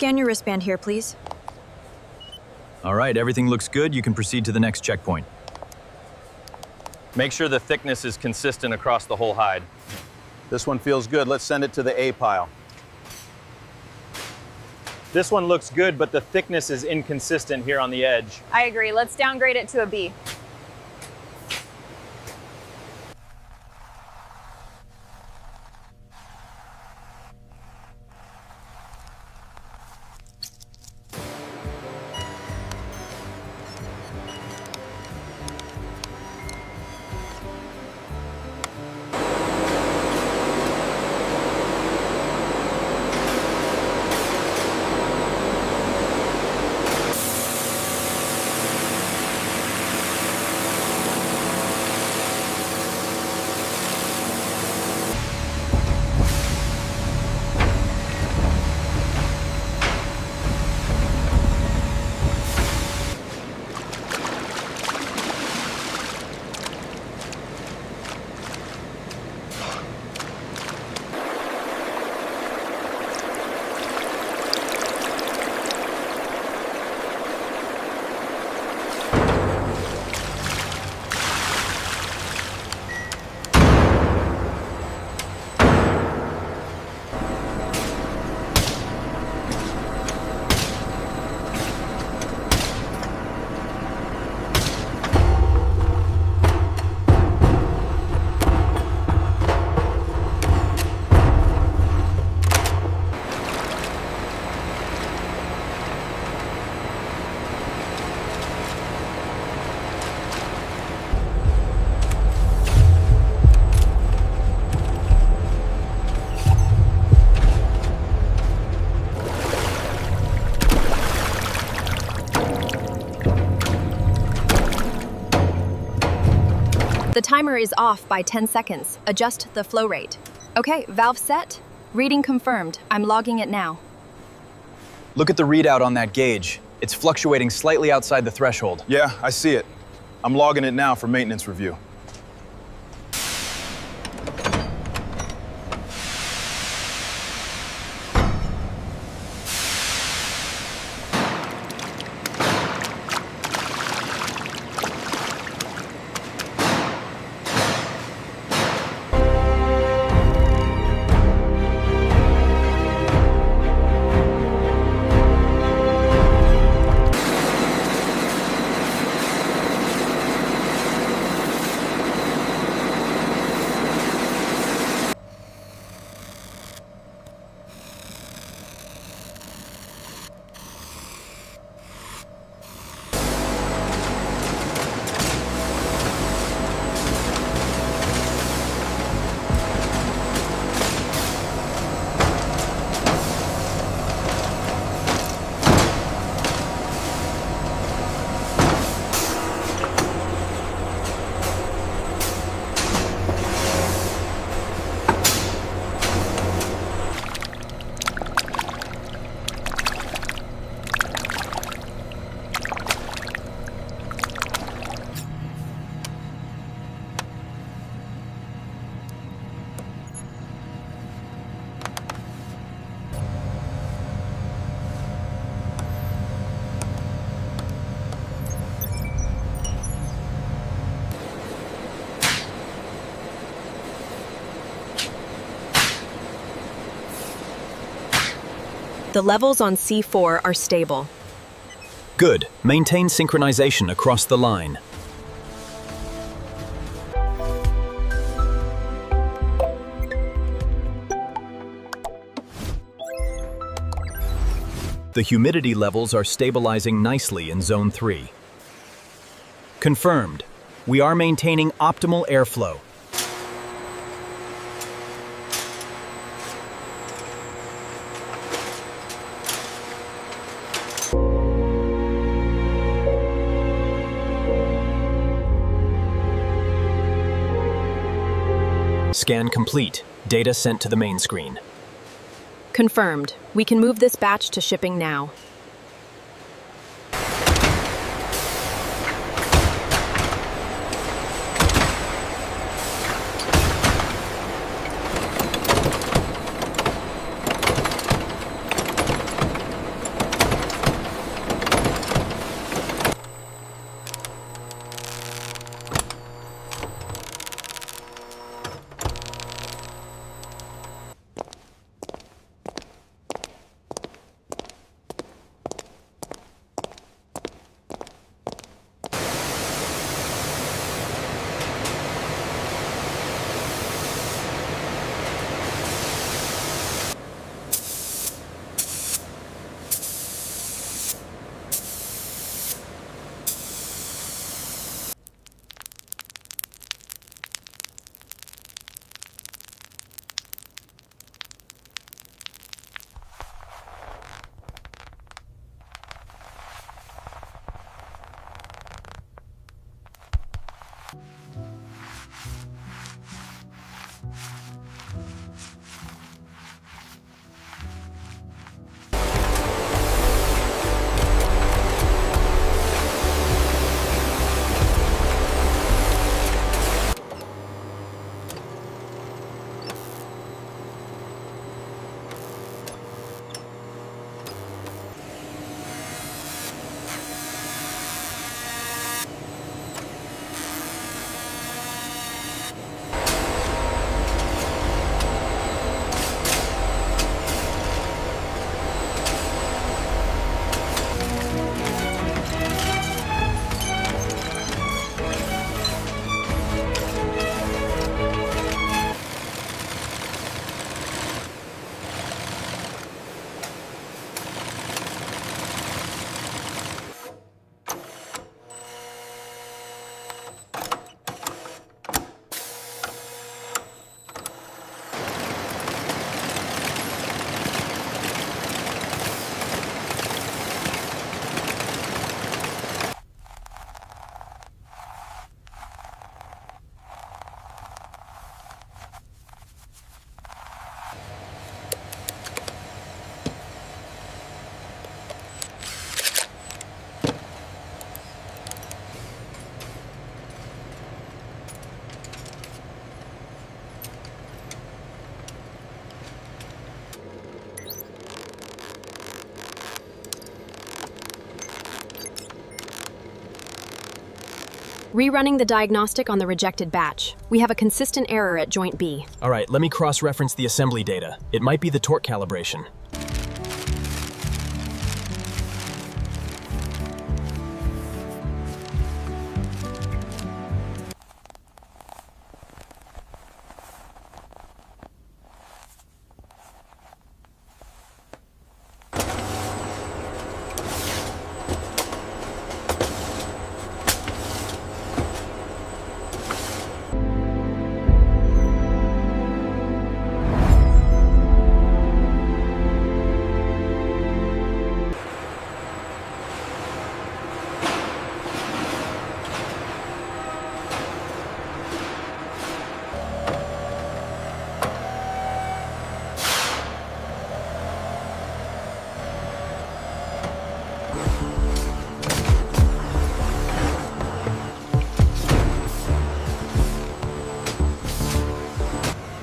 Scan your wristband here, please. All right, everything looks good. You can proceed to the next checkpoint. Make sure the thickness is consistent across the whole hide. This one feels good. Let's send it to the A pile. This one looks good, but the thickness is inconsistent here on the edge. I agree. Let's downgrade it to a B. The timer is off by 10 seconds. Adjust the flow rate. Okay, valve set. Reading confirmed. I'm logging it now. Look at the readout on that gauge. It's fluctuating slightly outside the threshold. Yeah, I see it. I'm logging it now for maintenance review. The levels on C4 are stable. Good. Maintain synchronization across the line. The humidity levels are stabilizing nicely in Zone 3. Confirmed. We are maintaining optimal airflow. Scan complete. Data sent to the main screen. Confirmed. We can move this batch to shipping now. Rerunning the diagnostic on the rejected batch. We have a consistent error at joint B. All right, let me cross-reference the assembly data. It might be the torque calibration.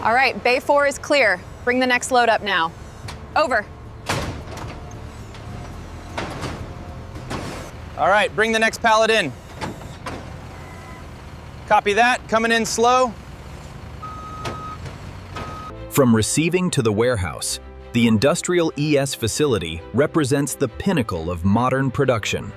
All right, Bay 4 is clear. Bring the next load up now. Over. All right, bring the next pallet in. Copy that, coming in slow. From receiving to the warehouse, the Industrial ES facility represents the pinnacle of modern production.